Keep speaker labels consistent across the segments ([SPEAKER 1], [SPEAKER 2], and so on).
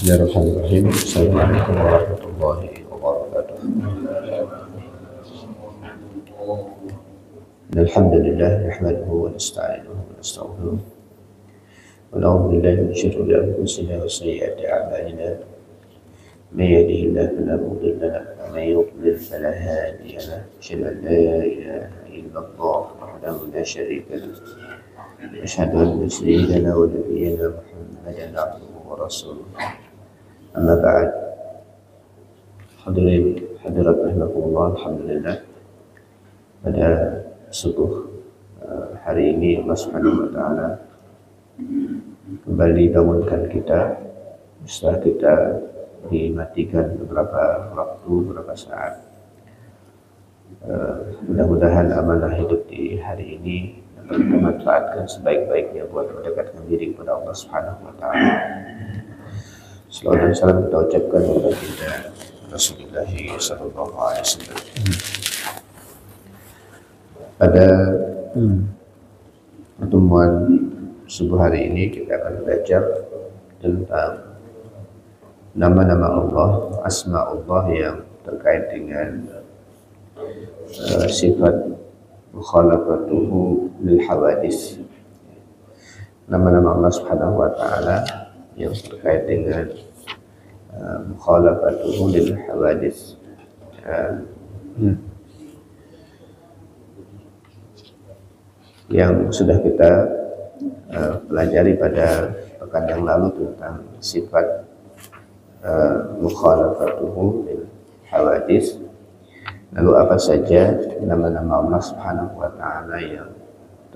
[SPEAKER 1] Bismillahirrahmanirrahim. Assalamualaikum warahmatullahi wabarakatuh. Alhamdulillah nahmaduhu wa nasta'inuhu wa nastaghfiruh. Wa na'udzu billahi min shururi anfusina wa sayyiati a'malina. May yahdihillahu fala mudilla lahu wa may yudlil fala hadiya lahu. Asyhadu an la ilaha illallah wahdahu la syarika lahu. Asyhadu anna sayyidana wa nabiyyana Muhammadan abduhu wa rasuluh. Amma ba'd. Hadirin hadirat rahimakumullah, alhamdulillah pada subuh hari ini Allah Subhanahu wa taala kembali bangunkan kita setelah kita dimatikan beberapa waktu, beberapa saat. Mudah-mudahan amanah hidup di hari ini dapat kita manfaatkan sebaik-baiknya buat mendekatkan diri kepada Allah Subhanahu wa taala. Salawat dan salam kita ucapkan kepada kita Rasulullah sallallahu alaihi wasallam. Pada pertemuan subuh hari ini kita akan belajar tentang nama-nama Allah, asma'ullah yang terkait dengan sifat mukhalafatuhu lil hawadis. Nama-nama Allah Subhanahu wa taala yang terkait dengan mukhalafatuhu lil hawadis. Yang sudah kita pelajari pada pekan yang lalu tentang sifat mukhalafatuhu lil hawadis. Lalu apa saja nama-nama Allah Subhanahu wa taala yang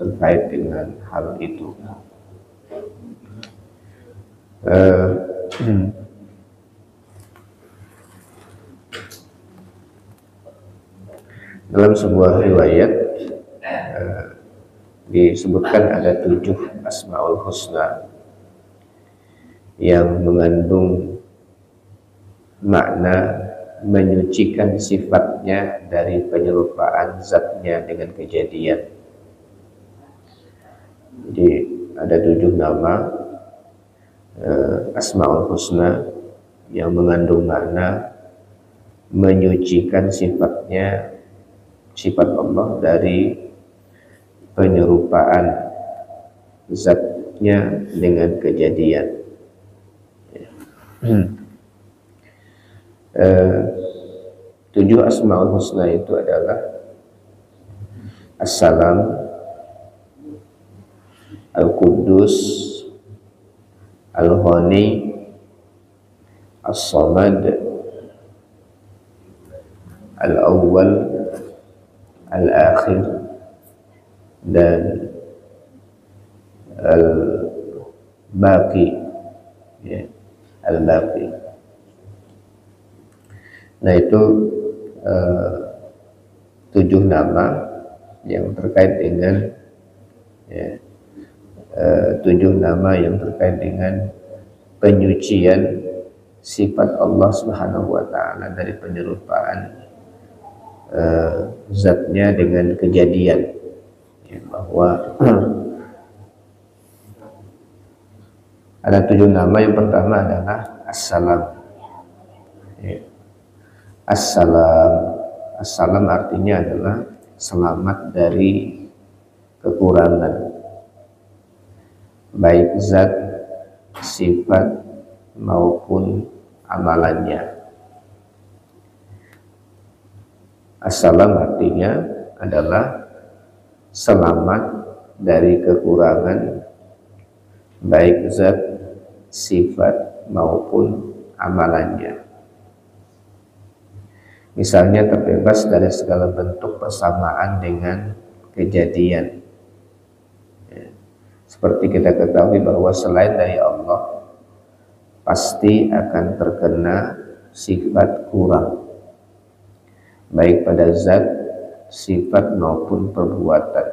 [SPEAKER 1] terkait dengan hal itu? Dalam sebuah riwayat disebutkan ada 7 Asmaul Husna yang mengandung makna menyucikan sifatnya dari penyerupaan zatnya dengan kejadian. Jadi ada 7 nama Asmaul Husna yang mengandung makna menyucikan sifatnya, sifat Allah dari penyerupaan zatnya dengan kejadian. 7 Asmaul Husna itu adalah As-Salam, Al-Quddus, Al-Ghani, As-Samad, Al-Awwal, Al-Akhir, dan Al-Baqi, ya, Al-Baqi. Nah itu 7 nama yang terkait dengan 7 nama yang terkait dengan penyucian sifat Allah Subhanahu wa taala dari penyerupaan zatnya dengan kejadian, ya, bahwa ada 7 nama. Yang pertama adalah As-Salam, ya. As-Salam, As-Salam artinya adalah selamat dari kekurangan, baik zat, sifat maupun amalannya. As-Salam artinya adalah selamat dari kekurangan, baik zat, sifat maupun amalannya. Misalnya terbebas dari segala bentuk persamaan dengan kejadian. Seperti kita ketahui bahwa selain dari Allah pasti akan terkena sifat kurang, baik pada zat, sifat maupun perbuatan.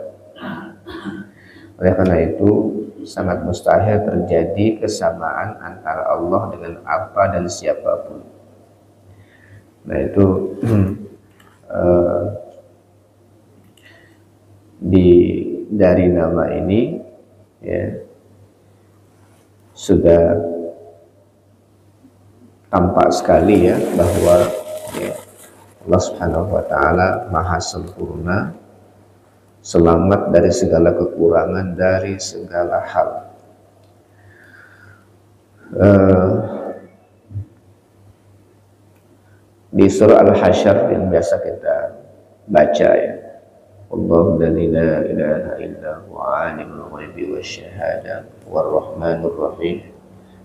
[SPEAKER 1] Oleh karena itu sangat mustahil terjadi kesamaan antara Allah dengan apa dan siapapun. Nah itu dari nama ini, ya, sudah tampak sekali ya bahwa ya, Allah Subhanahu wa taala maha sempurna, selamat dari segala kekurangan, dari segala hal. Di surah Al-Hasyr yang biasa kita baca ya, Allahu la ilaha illa huwa alimul ghaibi wasyahada warrahmanur rahim,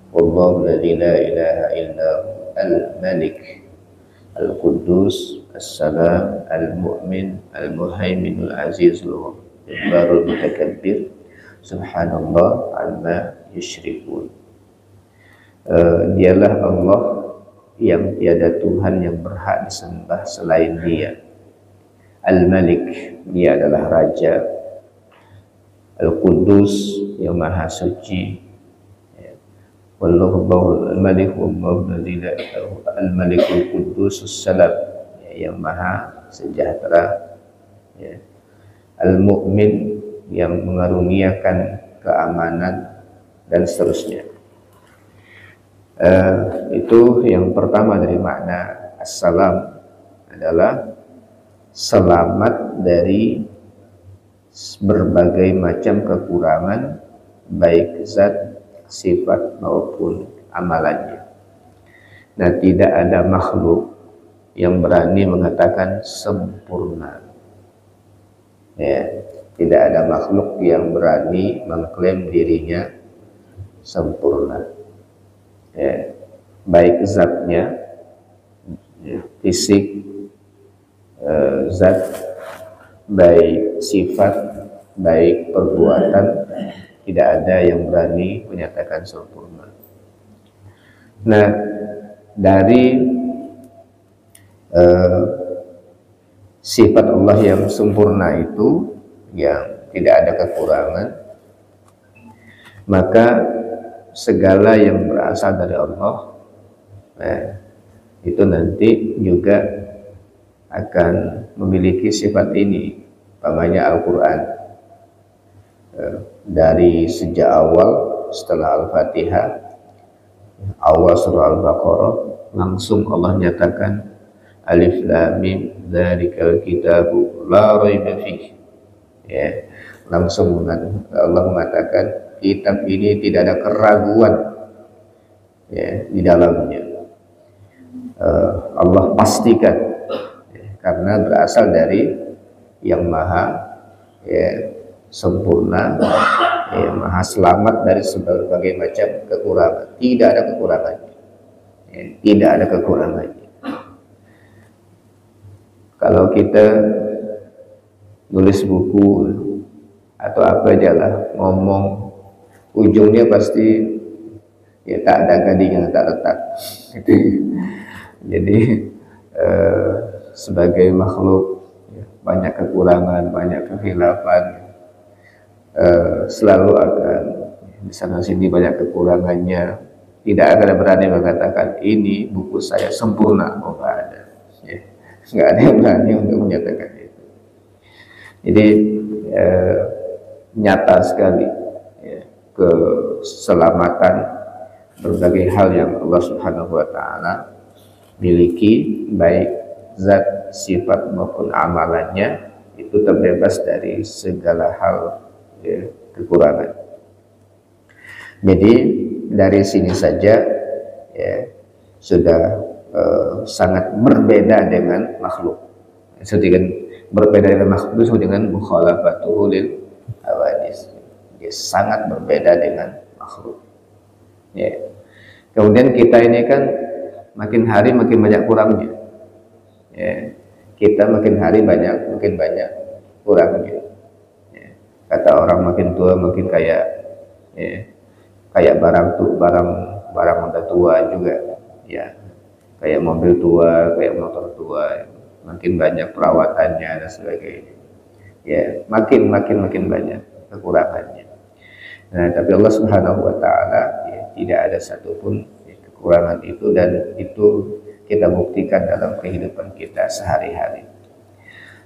[SPEAKER 1] Wallahu la ilaha illa al-malik al-quddus as-salam al-mu'min al-muhaiminul azizul jabbarul mutakabbir subhanallah amma yusyrikun. Dialah Allah yang tiada Tuhan yang berhak disembah selain Dia. Al-Malik, Dia adalah Raja. Al-Quddus, yang Maha Suci. Wallahu al-Malik al-Malikul Quddus as-Salam, yang Maha Sejahtera. Al-Mu'min, yang mengaruniakan keamanan, dan seterusnya. Itu yang pertama dari makna assalam, adalah selamat dari berbagai macam kekurangan, baik zat, sifat maupun amalannya. Nah, tidak ada makhluk yang berani mengatakan sempurna. Ya, tidak ada makhluk yang berani mengklaim dirinya sempurna. Ya, baik zatnya, ya, fisik, zat, baik sifat, baik perbuatan, tidak ada yang berani menyatakan sempurna. Nah, dari sifat Allah yang sempurna itu, yang tidak ada kekurangan, maka segala yang berasal dari Allah, itu nanti juga akan memiliki sifat ini. Namanya Al-Quran, dari sejak awal setelah Al-Fatihah, awal surah Al-Baqarah, langsung Allah nyatakan Alif Lam Mim dzalikal kitabu la raiba fihi. Ya, langsung Allah mengatakan kitab ini tidak ada keraguan ya di dalamnya. Allah pastikan ya, karena berasal dari yang maha ya, sempurna, ya, maha selamat dari berbagai macam kekurangan. Tidak ada kekurangannya ya, tidak ada kekurangannya. Kalau kita nulis buku atau apa aja lah, ngomong, ujungnya pasti ya tak ada gading yang tak retak. Jadi sebagai makhluk ya, banyak kekurangan, banyak kekhilafan, selalu akan di sana sini banyak kekurangannya. Tidak akan berani mengatakan ini buku saya sempurna. Oh, nggak ada, ya, nggak ada yang berani untuk menyatakan itu. Jadi nyata sekali ya, keselamatan berbagai hal yang Allah Subhanahu wa taala miliki, baik zat, sifat maupun amalannya, itu terbebas dari segala hal ya, kekurangan. Jadi dari sini saja ya, sudah sangat berbeda dengan makhluk. Sedangkan berbeda dengan makhluk itu dengan mukhalafatuhu lil hawadis. Dia sangat berbeda dengan makhluk. Ya. Kemudian kita ini kan makin hari makin banyak kurangnya. Ya. Kita makin hari makin banyak kurangnya. Ya. Kata orang makin tua makin kayak ya, kayak barang udah tua juga. Ya. Kayak mobil tua, kayak motor tua, makin banyak perawatannya dan sebagainya. Ya, makin banyak kekurangannya. Nah, tapi Allah Subhanahu wa taala ya, tidak ada satupun ya, kekurangan itu, dan itu kita buktikan dalam kehidupan kita sehari-hari.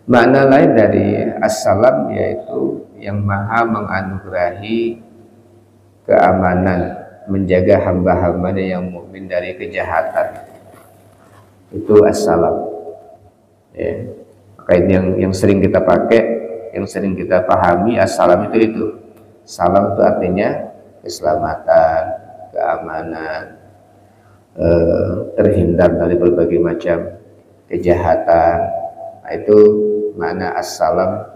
[SPEAKER 1] Makna lain dari as-salam yaitu yang maha menganugerahi keamanan menjaga hamba-hambanya yang mukmin dari kejahatan. Itu assalam. Ya. Maka ini yang sering kita pakai, yang sering kita pahami, assalam itu. Salam itu artinya keselamatan, keamanan, terhindar dari berbagai macam kejahatan. Nah, itu makna assalam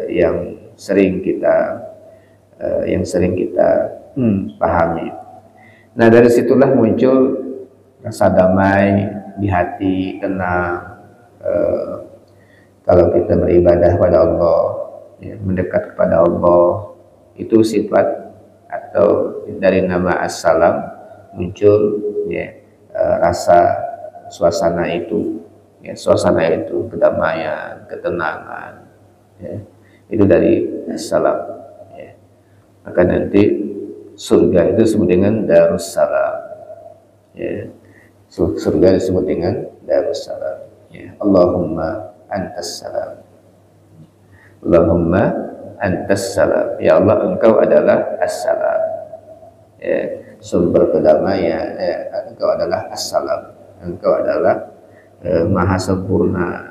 [SPEAKER 1] yang sering kita pahami. Nah, dari situlah muncul rasa damai di hati, tenang. Kalau kita beribadah kepada Allah, ya, mendekat kepada Allah, itu sifat atau dari nama assalam muncul, ya, rasa suasana itu, ya, kedamaian, ketenangan, ya, itu dari assalam. Ya. Maka nanti surga itu disebut dengan Darussalam. Ya. Surga disebut dengan Darussalam. Ya. Allahumma antas salam. Allahumma antas salam. Ya Allah, Engkau adalah assalam. Ya. Sumber kedamaian. Ya. Engkau adalah assalam. Engkau adalah maha sempurna,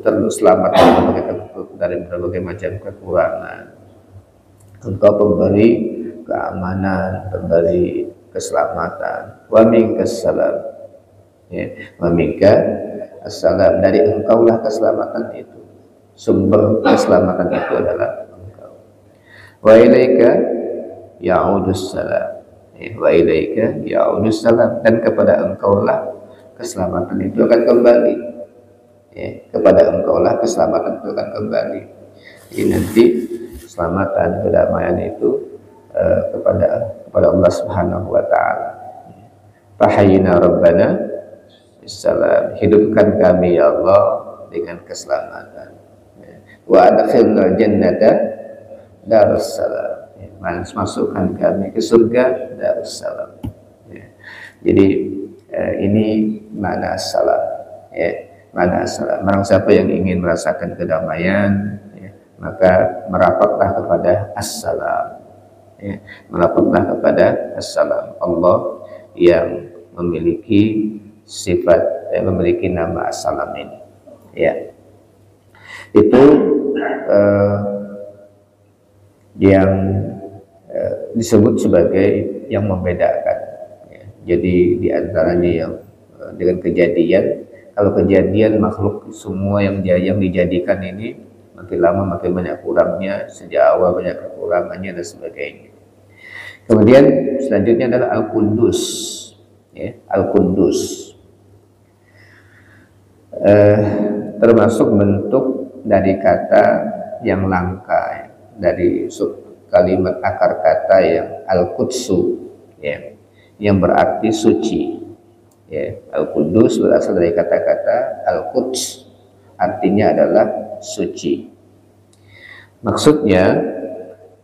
[SPEAKER 1] terselamat dari berbagai macam kekurangan. Engkau pemberi keamanan, pemberi keselamatan. Wa minkas salam. Ya, wa minka assalam. Dari Engkaulah keselamatan itu. Sumber keselamatan itu adalah Engkau. Wa ilaika ya'udus salam. Ya, wa ilaika ya'udus salam. Dan kepada Engkaulah keselamatan itu akan kembali. Ya, kepada Engkaulah keselamatan itu akan kembali. Jadi nanti keselamatan, kedamaian itu kepada Allah Subhanahu wa taala. Fahayyina rabbana bisalam. Hidupkan kami ya Allah dengan keselamatan. Wa adkhilna jannata darussalam. Masukkan kami ke surga Darussalam. Ya. Jadi ini makna assalam. Ya. Makna assalam. Barang siapa yang ingin merasakan kedamaian, ya, maka merapatlah kepada assalam. Ya. Merapatlah kepada assalam. Allah yang memiliki sifat, memiliki nama assalam ini. Ya. Itu yang disebut sebagai yang membedakan. Ya. Jadi diantaranya yang dengan kejadian, kalau kejadian makhluk semua yang dijadikan ini makin lama makin banyak kurangnya, sejak awal banyak kekurangannya dan sebagainya. Kemudian selanjutnya adalah Al-Quddus. Ya, Al-Quddus termasuk bentuk dari kata yang langka, ya, dari kalimat akar kata yang Al-Qudsu, ya, yang berarti suci. Ya, Al-Quddus berasal dari kata-kata Al-Quds, artinya adalah suci. Maksudnya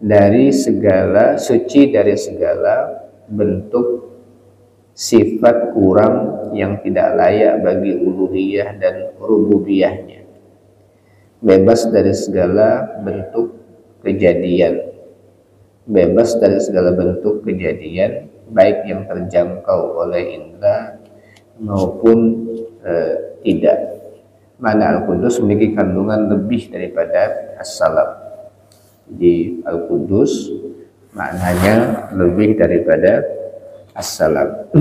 [SPEAKER 1] dari segala suci, dari segala bentuk sifat kurang yang tidak layak bagi uluhiyah dan rububiyahnya. Bebas dari segala bentuk kejadian, bebas dari segala bentuk kejadian, baik yang terjangkau oleh indera maupun tidak. Mana Al-Quddus memiliki kandungan lebih daripada as-salam. Jadi Al-Quddus maknanya lebih daripada as-salam.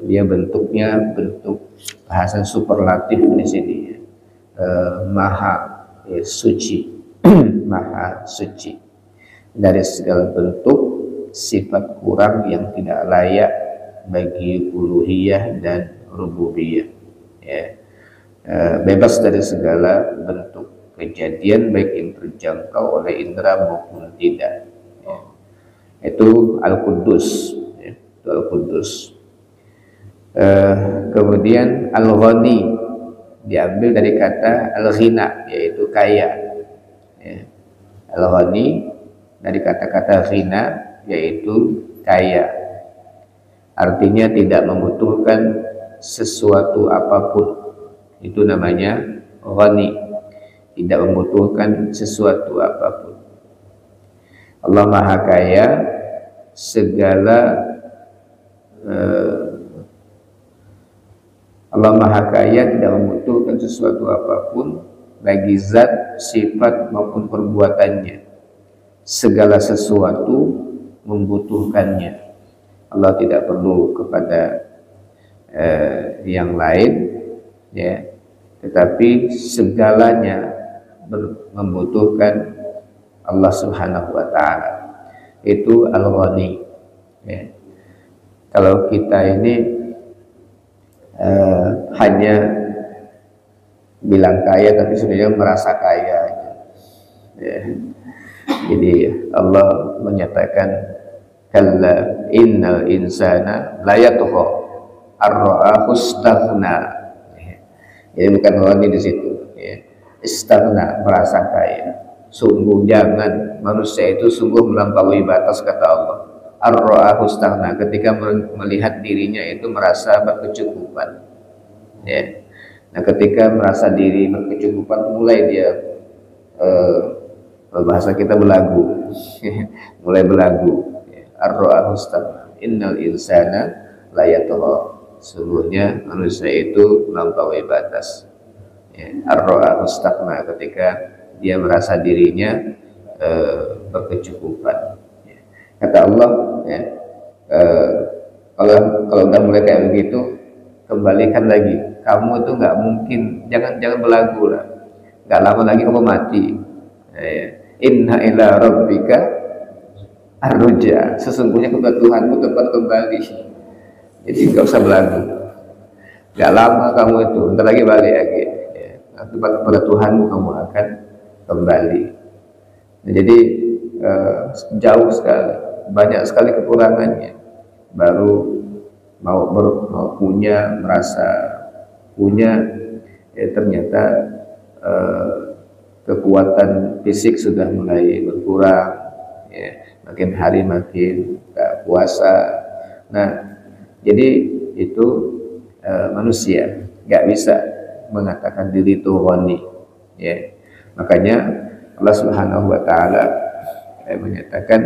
[SPEAKER 1] Dia bentuknya bentuk bahasa superlatif di sini. Maha suci, maha suci dari segala bentuk sifat kurang yang tidak layak bagi uluhiyah dan rububiyah. Ya. Bebas dari segala bentuk kejadian baik yang terjangkau oleh indera maupun tidak. Ya. Itu Al-Quddus. Ya. Itu Al-Quddus. Kemudian Al-Ghani diambil dari kata Al-Ghina, yaitu kaya. Ya. Al-Ghani dari kata-kata ghina, yaitu kaya. Artinya tidak membutuhkan sesuatu apapun. Itu namanya ghani, tidak membutuhkan sesuatu apapun. Allah Maha Kaya, segala Allah Maha Kaya tidak membutuhkan sesuatu apapun, bagi zat, sifat maupun perbuatannya. Segala sesuatu membutuhkannya. Allah tidak perlu kepada yang lain, ya, tetapi segalanya membutuhkan Allah Subhanahu wa Ta'ala. Itu Al-Ghani, ya. Kalau kita ini hanya bilang kaya tapi sebenarnya merasa kaya, ya. Jadi Allah menyatakan, kalla innal insana la yatgha ar-ra'ahu istaghna. Jadi bukan ghani di situ, ya. Istaghna, merasa kaya. Sungguh jangan manusia itu sungguh melampaui batas, kata Allah. Ar-ra'ahu istaghna, ketika melihat dirinya itu merasa berkecukupan, ya. Nah, ketika merasa diri berkecukupan, mulai dia bahasa kita belagu, mulai belagu. Ar-ra'ahu istaghna, innal insana la yatgha, sesungguhnya manusia itu melampaui batas, ya. Ar-ra'ahu istaghna, ketika dia merasa dirinya berkecukupan, ya. Kata Allah, ya, kalau udah mulai kayak begitu, kembalikan lagi. Kamu itu nggak mungkin, jangan belagu lah. Nggak lama lagi kamu mati, ya. Inna ila rabbika ar-ruja, sesungguhnya kepada Tuhanmu tempat kembali. Jadi nggak usah belagu. Nggak lama kamu itu, bentar lagi balik lagi, ya. Tempat kepada Tuhanmu kamu akan kembali. Nah, jadi jauh sekali, banyak sekali kekurangannya, baru mau punya, merasa punya, ya ternyata kekuatan fisik sudah mulai berkurang, ya, makin hari makin tak puasa. Nah, jadi itu manusia nggak bisa mengatakan diri itu ghani, ya. Makanya Allah Subhanahu wa Ta'ala menyatakan,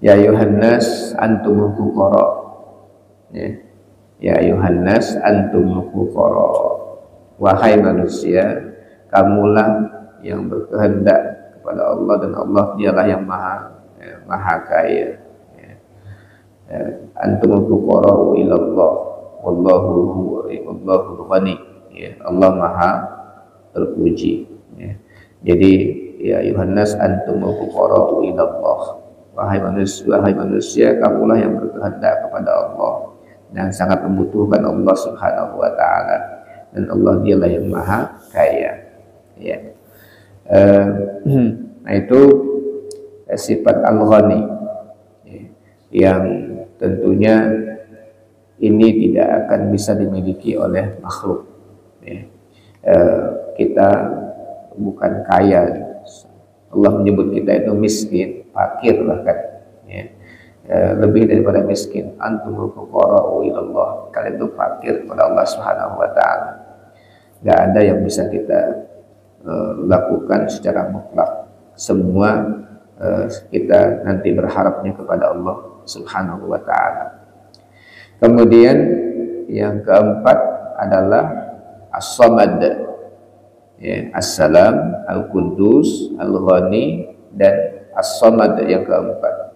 [SPEAKER 1] ya ayuhan nas antumul fuqara, ya. Ya ayuhan nas antumul fuqara, wahai manusia, kamulah yang berkehendak kepada Allah, dan Allah dialah yang maha kaya, ya. Antumul fuqara ilallah wallahu ghani, ya. Allah maha terpuji, ya. Jadi ya ayuhan nas antumul fuqara ilallah, wahai manusia, kamulah yang berkehendak kepada Allah dan sangat membutuhkan Allah Subhanahu wa Ta'ala, dan Allah dialah yang maha kaya, ya. Nah, itu sifat Al-Ghani, ya, yang tentunya ini tidak akan bisa dimiliki oleh makhluk, ya. Kita bukan kaya, Allah menyebut kita itu miskin, fakir bahkan, ya. Lebih daripada miskin. Antumul fuqara'u ilallah, kalian itu fakir kepada Allah Subhanahu wa Ta'ala. Gak ada yang bisa kita lakukan secara mutlak. Semua kita nanti berharapnya kepada Allah Subhanahu wa Ta'ala. Kemudian yang keempat adalah As-Samad, ya, As-Salam, Al-Quddus, Al-Ghani, dan As-Samad yang keempat.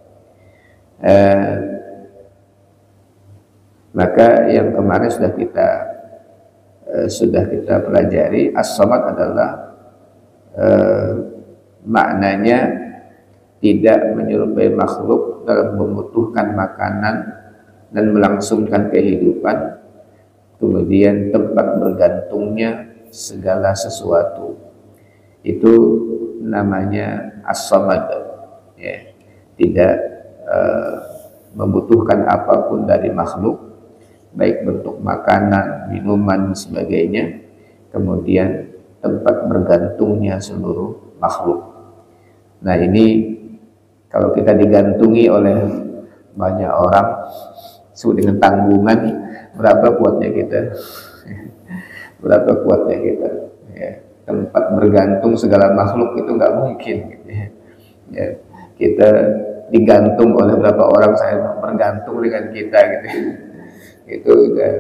[SPEAKER 1] Maka yang kemarin sudah kita pelajari, As-Samad adalah maknanya tidak menyerupai makhluk dalam membutuhkan makanan dan melangsungkan kehidupan, kemudian tempat bergantungnya segala sesuatu. Itu namanya As-Samad, ya. Tidak membutuhkan apapun dari makhluk, baik bentuk makanan, minuman, dan sebagainya, kemudian tempat bergantungnya seluruh makhluk. Nah, ini kalau kita digantungi oleh banyak orang disebut dengan tanggungan, berapa kuatnya kita? Berapa kuatnya kita, ya. tempat bergantung segala makhluk itu nggak mungkin gitu ya. Ya, kita digantung oleh berapa orang saya bergantung dengan kita gitu. Itu udah,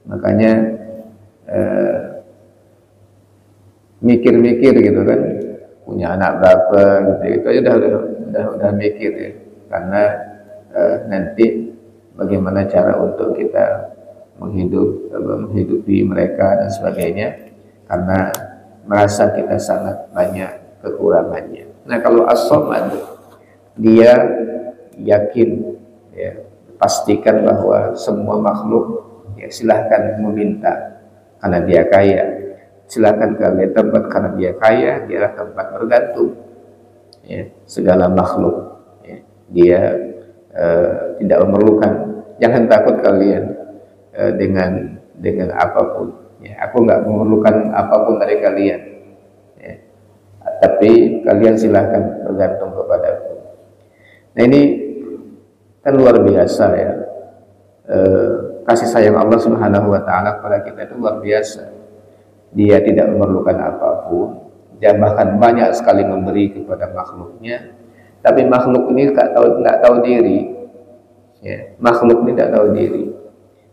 [SPEAKER 1] makanya mikir-mikir gitu kan, punya anak berapa gitu, itu aja udah mikir ya, karena nanti bagaimana cara untuk kita menghidupi mereka dan sebagainya, karena merasa kita sangat banyak kekurangannya. Nah, kalau as-samad, dia yakin ya, pastikan bahwa semua makhluk ya silahkan meminta karena dia kaya, silahkan kalian tempat karena dia kaya, dialah tempat bergantung ya, segala makhluk ya, dia tidak memerlukan. Jangan takut kalian dengan apapun ya, aku nggak memerlukan apapun dari kalian ya, tapi kalian silahkan bergantung kepadaku. Nah, ini kan luar biasa ya, kasih sayang Allah Subhanahu wa Ta'ala kepada kita itu luar biasa. Dia tidak memerlukan apapun, dia bahkan banyak sekali memberi kepada makhluknya, tapi makhluk ini nggak tahu diri ya, makhluk ini tidak tahu diri,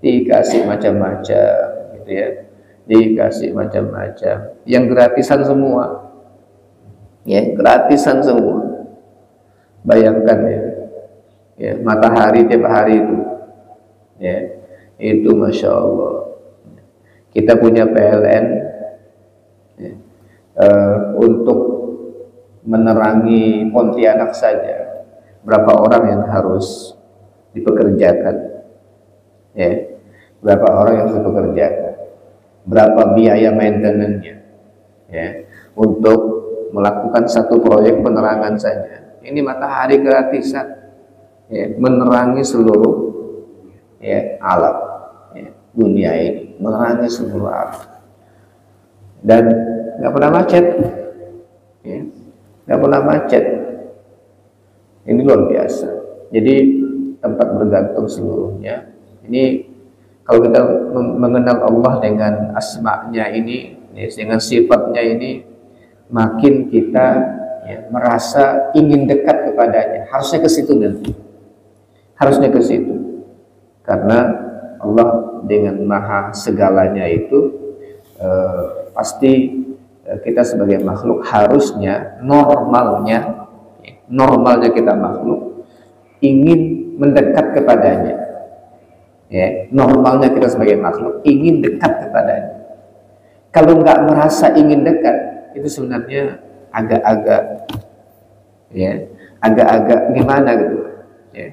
[SPEAKER 1] dikasih macam-macam gitu ya, dikasih macam-macam yang gratisan semua ya, gratisan semua. Bayangkan ya, matahari tiap hari itu ya, itu Masya Allah. Kita punya PLN ya, untuk menerangi Pontianak saja berapa orang yang harus dipekerjakan ya, berapa orang yang harus dipekerjakan, berapa biaya maintenance-nya ya, untuk melakukan satu proyek penerangan saja. Ini matahari gratisan ya, menerangi seluruh ya, alam ya, dunia ini, menerangi seluruh alam, dan nggak pernah macet ya, nggak pernah macet. Ini luar biasa. Jadi tempat bergantung seluruhnya. Ini kalau kita mengenal Allah dengan asma-Nya ini ya, dengan sifatnya ini, makin kita ya, merasa ingin dekat kepadanya. Harusnya ke situ nanti, harusnya ke situ, karena Allah dengan maha segalanya itu pasti kita sebagai makhluk harusnya normalnya kita makhluk ingin mendekat kepadanya ya, normalnya kita sebagai makhluk ingin dekat kepadanya. Kalau nggak merasa ingin dekat, itu sebenarnya agak-agak ya, agak-agak gimana gitu ya,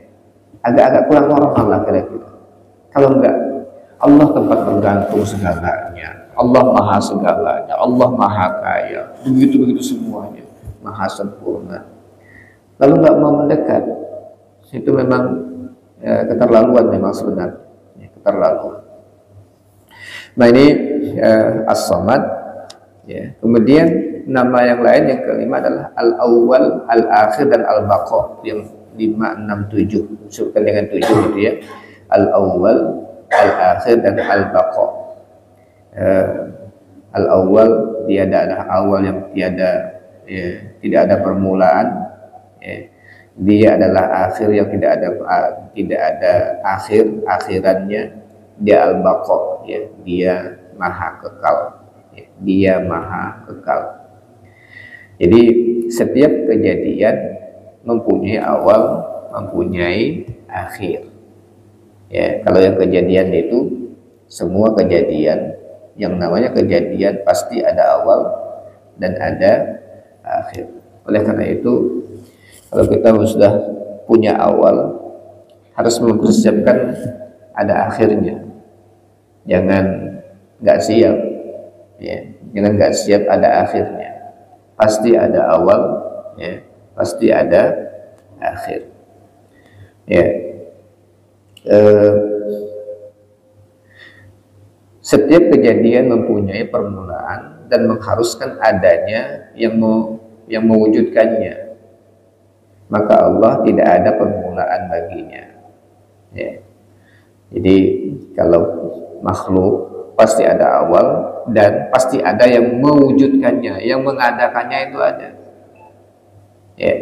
[SPEAKER 1] agak-agak kurang normal lah kira-kira. Kalau enggak, Allah tempat bergantung segalanya, Allah maha segalanya, Allah maha kaya, begitu-begitu semuanya, maha sempurna. Lalu enggak mau mendekat, itu memang ya, keterlaluan memang sebenarnya ya, keterlaluan. Nah, ini as-samad ya. Kemudian nama yang lain yang kelima adalah al-awwal, al-akhir, dan al-baqa, yang 5, 6, 7 disebutkan dengan 7 gitu ya. Al-awwal, al-akhir, dan al-baqa. Al-awwal, dia adalah awal yang tiada ya, tidak ada permulaan ya. Dia adalah akhir yang tidak ada akhirannya. Dia al-baqa ya, dia maha kekal ya, dia maha kekal. Jadi setiap kejadian mempunyai awal, mempunyai akhir ya. Kalau yang kejadian itu, semua kejadian yang namanya kejadian pasti ada awal dan ada akhir. Oleh karena itu, kalau kita sudah punya awal, harus mempersiapkan ada akhirnya. Jangan nggak siap ya, jangan nggak siap ada akhirnya. Pasti ada awal ya, pasti ada akhir ya. Setiap kejadian mempunyai permulaan dan mengharuskan adanya yang mewujudkannya. Maka Allah tidak ada permulaan baginya ya. Jadi kalau makhluk pasti ada awal, dan pasti ada yang mewujudkannya, yang mengadakannya itu ada. Ya.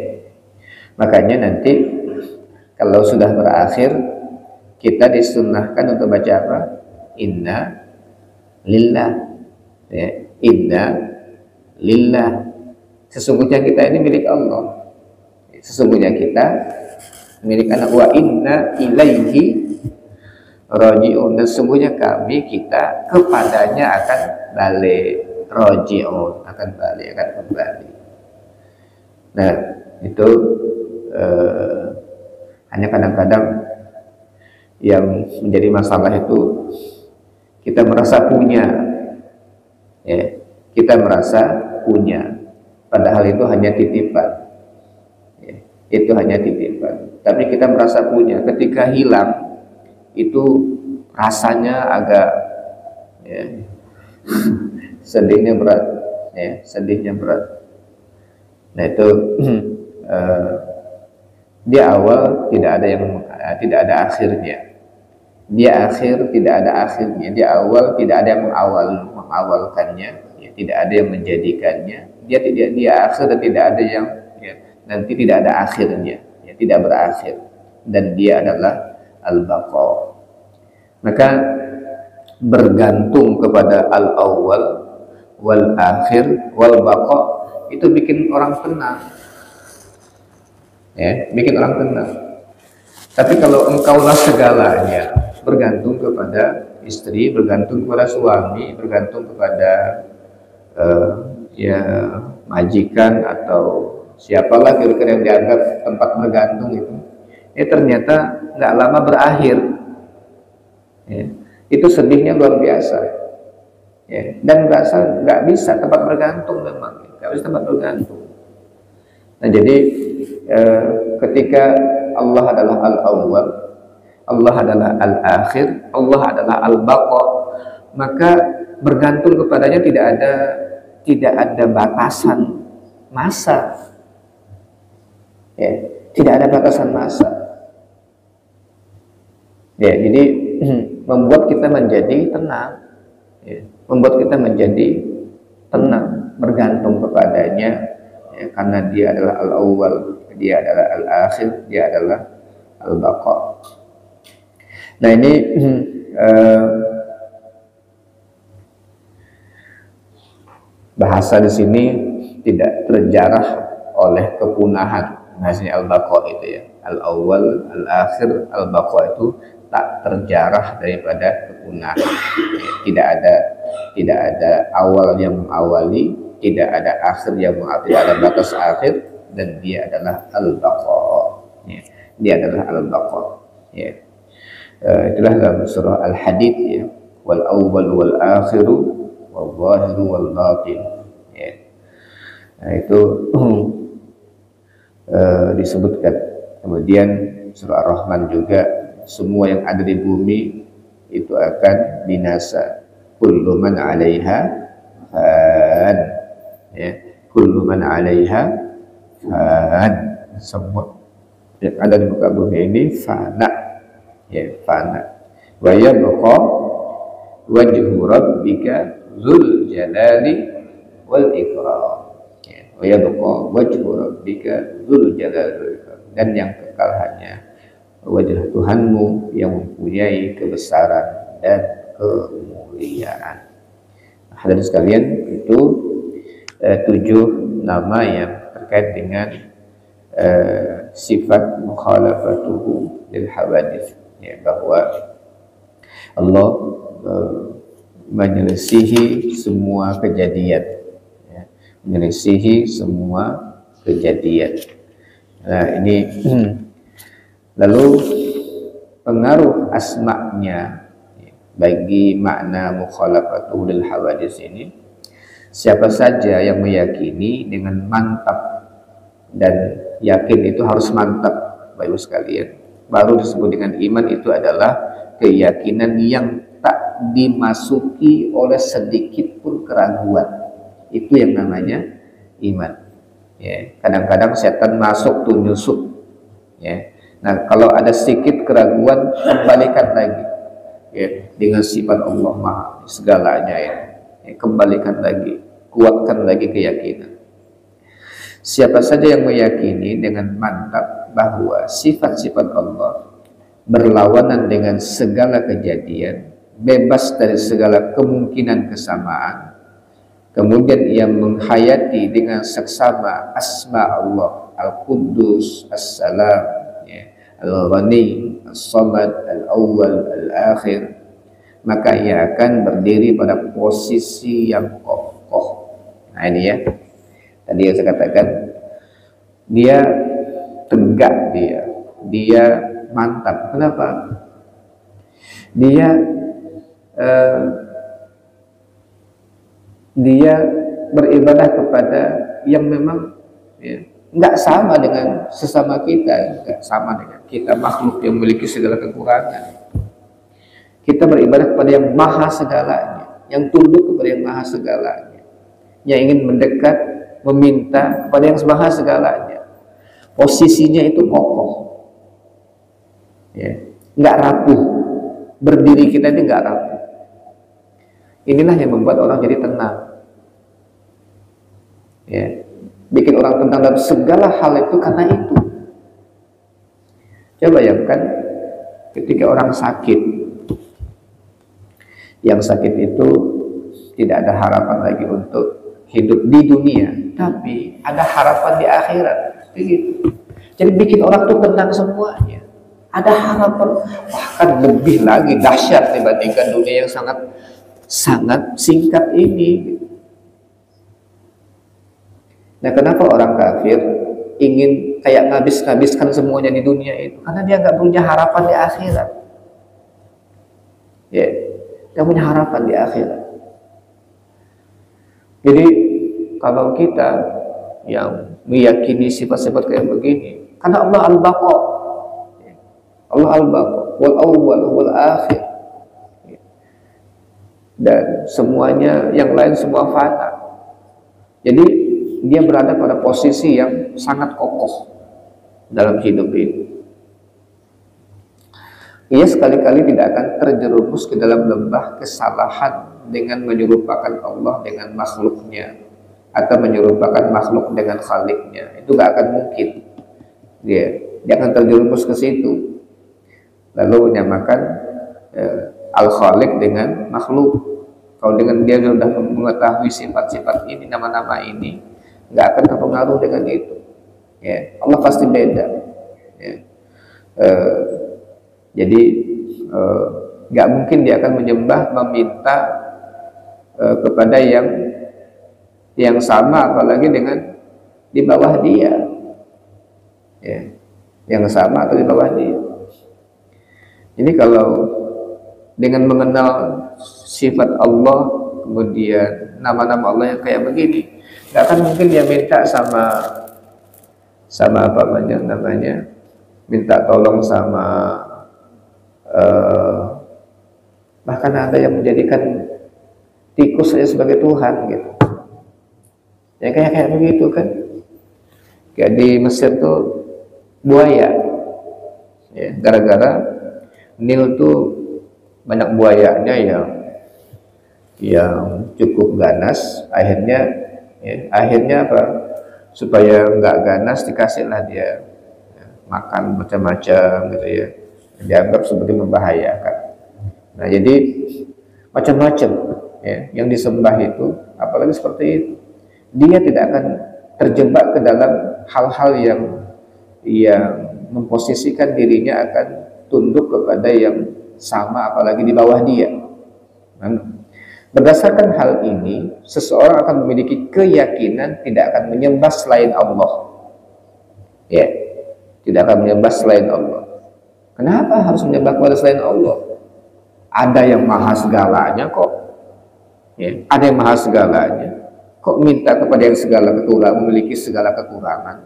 [SPEAKER 1] Makanya nanti kalau sudah berakhir, kita disunnahkan untuk baca apa? Inna lillah. Ya. Inna lillah. Sesungguhnya kita ini milik Allah. Sesungguhnya kita milik Allah. Wa inna ilaihi raji'un, dan sesungguhnya kami, kita kepadanya akan balik. Raji'un, akan balik, akan kembali. Nah, itu hanya kadang-kadang yang menjadi masalah itu kita merasa punya, ya, kita merasa punya, padahal itu hanya titipan, ya, itu hanya titipan. Tapi kita merasa punya, ketika hilang itu rasanya agak, ya, sedihnya berat, ya, sedihnya berat. Nah itu di awal tidak ada akhirnya, dia akhir tidak ada akhirnya, di awal tidak ada yang mengawalkannya, ya, tidak ada yang menjadikannya, dia akhir dan tidak ada yang, ya, nanti tidak ada akhirnya, ya, tidak berakhir, dan dia adalah al-baqa. Maka bergantung kepada al-awwal wal akhir wal baqa itu bikin orang tenang, ya, bikin orang tenang. Tapi kalau engkaulah segalanya, bergantung kepada istri, bergantung kepada suami, bergantung kepada ya majikan atau siapalah kira-kira yang dianggap tempat bergantung itu, ternyata nggak lama berakhir, ya. Itu sedihnya luar biasa, ya. Dan nggak bisa tempat bergantung, memang nggak bisa tempat bergantung. Nah jadi ketika Allah adalah al-awwal, Allah adalah al-akhir, Allah adalah al-baqa, maka bergantung kepadanya tidak ada batasan masa, ya, tidak ada batasan masa, ya. Jadi membuat kita menjadi tenang, ya, membuat kita menjadi tenang, bergantung kepadanya, ya, karena dia adalah al-awwal, dia adalah al-akhir, dia adalah al-baqa. Nah ini bahasa di sini tidak terjarah oleh kepunahan. Bahasanya al-baqa itu, ya, al-awwal, al-akhir, al-baqa itu tak terjarah daripada kepunahan. Tidak ada awal yang mengawali, tidak ada akhir yang mengawali, tidak ada batas akhir, dan dia adalah al-baqa, ya. Dia adalah al-baqa, ya. Itulah dalam surah Al-Hadid, ya, wal awwal wal akhiru wal zahiru wal batin, ya. Nah itu disebutkan. Kemudian surah Ar-Rahman juga, semua yang ada di bumi itu akan binasa. Kullu man 'alaiha fan, ya, kullu man 'alaiha fan, semua yang ada di muka bumi ini fana, ya, fana. Wa yabqa wajhu rabbika dzul jalali wal ikram, ya, wa yabqa wajhu rabbika dzul jalali wal ikram, dan yang kekal hanya wajah Tuhanmu yang mempunyai kebesaran dan kemuliaan. Hadirin sekalian, itu 7 nama yang terkait dengan sifat mukhalafatuhu lil hawadits, ya, bahwa Allah menyelisihi semua kejadian, ya, menyelisihi semua kejadian. Nah ini lalu pengaruh asma'nya, ya, bagi makna mukhalafatuhu lil hawadits ini, siapa saja yang meyakini dengan mantap, dan yakin itu harus mantap, Bapak Ibu sekalian, baru disebut dengan iman. Itu adalah keyakinan yang tak dimasuki oleh sedikit pun keraguan. Itu yang namanya iman, ya. Kadang-kadang setan masuk tuh nyusup, ya. Nah kalau ada sedikit keraguan, kembalikan lagi, ya, dengan sifat Allah Maha segalanya ini. Ya, kembalikan lagi, kuatkan lagi keyakinan. Siapa saja yang meyakini dengan mantap bahwa sifat-sifat Allah berlawanan dengan segala kejadian, bebas dari segala kemungkinan kesamaan, kemudian ia menghayati dengan seksama asma Allah, Al-Quddus, As-Salam, ya, Al-Ghani, As-Samad, Al-Awwal, Al-Akhir, maka ia akan berdiri pada posisi yang kokoh. Nah ini ya, tadi yang saya katakan, dia tegak, dia mantap. Kenapa? Dia beribadah kepada yang memang, ya, nggak sama dengan sesama kita, nggak sama dengan kita makhluk yang memiliki segala kekurangan. Kita beribadah kepada yang maha segalanya, yang tunduk kepada yang maha segalanya, yang ingin mendekat, meminta kepada yang maha segalanya. Posisinya itu kokoh, ya, nggak rapuh. Berdiri kita ini nggak rapuh. Inilah yang membuat orang jadi tenang, ya, bikin orang tenang dalam segala hal itu karena itu. Coba bayangkan ketika orang sakit, yang sakit itu tidak ada harapan lagi untuk hidup di dunia, tapi ada harapan di akhirat, begitu. Jadi bikin orang tuh tenang semuanya, ada harapan, bahkan lebih lagi dahsyat dibandingkan dunia yang sangat singkat ini. Nah, kenapa orang kafir ingin kayak ngabiskan semuanya di dunia itu? Karena dia nggak punya harapan di akhirat, ya, nggak punya harapan di akhirat. Jadi kalau kita yang meyakini sifat-sifat kayak begini, karena Allah Al-Baqa, Allah Al-Baqa, wal awwal wal akhir, dan semuanya yang lain semua fana. Jadi dia berada pada posisi yang sangat kokoh dalam hidup ini. Ia sekali-kali tidak akan terjerumus ke dalam lembah kesalahan dengan menyerupakan Allah dengan makhluknya, atau menyerupakan makhluk dengan khaliknya. Itu gak akan mungkin. Dia akan terjerumus ke situ, lalu menyamakan al-khalik dengan makhluk. Kalau dengan dia sudah mengetahui sifat-sifat ini, nama-nama ini, nggak akan terpengaruh dengan itu. Ya, Allah pasti beda. Ya. Jadi nggak mungkin dia akan menyembah, meminta kepada yang sama, apalagi dengan di bawah dia. Ya, yang sama atau di bawah dia. Jadi kalau dengan mengenal sifat Allah, kemudian nama-nama Allah yang kayak begini, nggak akan mungkin dia minta sama apa namanya, minta tolong sama bahkan ada yang menjadikan tikus saja sebagai Tuhan, gitu. Ya kayak begitu kan. Kayak di Mesir tuh buaya, ya, gara-gara Nil tuh banyak buayanya yang cukup ganas. Akhirnya apa? Supaya nggak ganas, dikasihlah dia makan macam-macam, gitu ya. Dianggap sebagai membahayakan. Nah, jadi macam-macam, ya, yang disembah itu, apalagi seperti itu, dia tidak akan terjebak ke dalam hal-hal yang memposisikan dirinya akan tunduk kepada yang sama, apalagi di bawah dia. Nah, berdasarkan hal ini, seseorang akan memiliki keyakinan tidak akan menyembah selain Allah. Ya, tidak akan menyembah selain Allah. Kenapa harus menyembah kepada selain Allah? Ada yang maha segalanya kok. Ya, ada yang maha segalanya. Kok minta kepada yang segala kekurangan, memiliki segala kekurangan?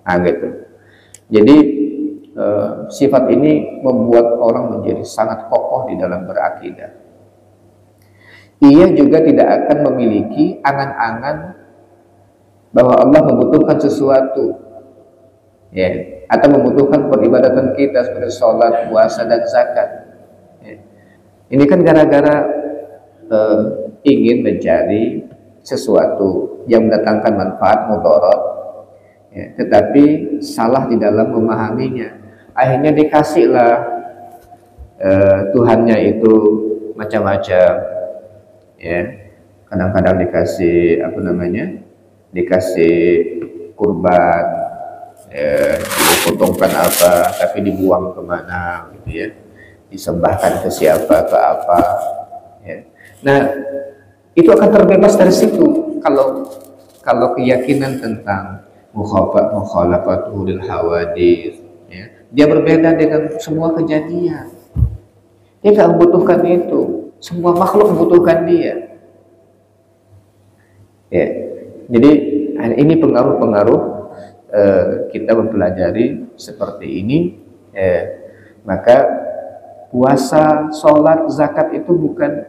[SPEAKER 1] Nah, gitu. Jadi sifat ini membuat orang menjadi sangat kokoh di dalam berakidah. Ia juga tidak akan memiliki angan-angan bahwa Allah membutuhkan sesuatu, ya, atau membutuhkan peribadatan kita seperti sholat, puasa, dan zakat, ya. Ini kan gara-gara ingin mencari sesuatu yang mendatangkan manfaat mudarat, ya, tetapi salah di dalam memahaminya. Akhirnya dikasihlah Tuhannya itu macam-macam, ya. Kadang-kadang dikasih apa namanya, dikasih kurban, ya, dipotongkan apa, tapi dibuang kemana, gitu ya, disembahkan ke siapa, ke apa, ya. Nah, itu akan terbebas dari situ kalau keyakinan tentang mukhalafatul hawadits, ya, dia berbeda dengan semua kejadian. Dia nggak membutuhkan itu, semua makhluk membutuhkan dia. Ya, jadi ini pengaruh-pengaruh kita mempelajari seperti ini. Maka puasa, sholat, zakat itu bukan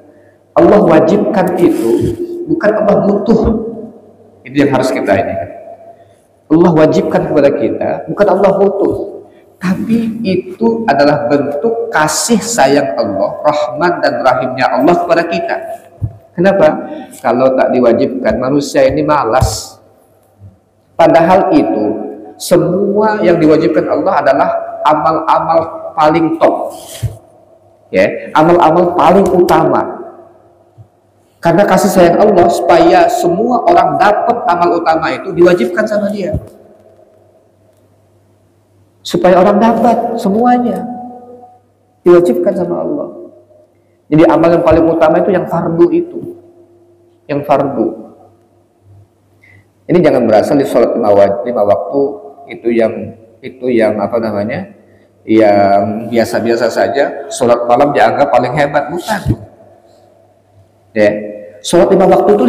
[SPEAKER 1] Allah wajibkan, itu bukan Allah butuh. Itu yang harus kita ini. Allah wajibkan kepada kita, bukan Allah butuh, tapi itu adalah bentuk kasih sayang Allah, rahmat dan rahimnya Allah kepada kita. Kenapa? Kalau tak diwajibkan, manusia ini malas. Padahal itu semua yang diwajibkan Allah adalah amal-amal paling top, ya, amal-amal paling utama. Karena kasih sayang Allah, supaya semua orang dapat amal utama itu, diwajibkan sama dia. Supaya orang dapat semuanya, diwajibkan sama Allah. Jadi amal yang paling utama itu yang fardu itu, yang fardu. Ini jangan berasal di sholat 5 waktu itu yang apa namanya, yang biasa-biasa saja. Sholat malam dianggap paling hebat, bukan? Ya, sholat 5 waktu itu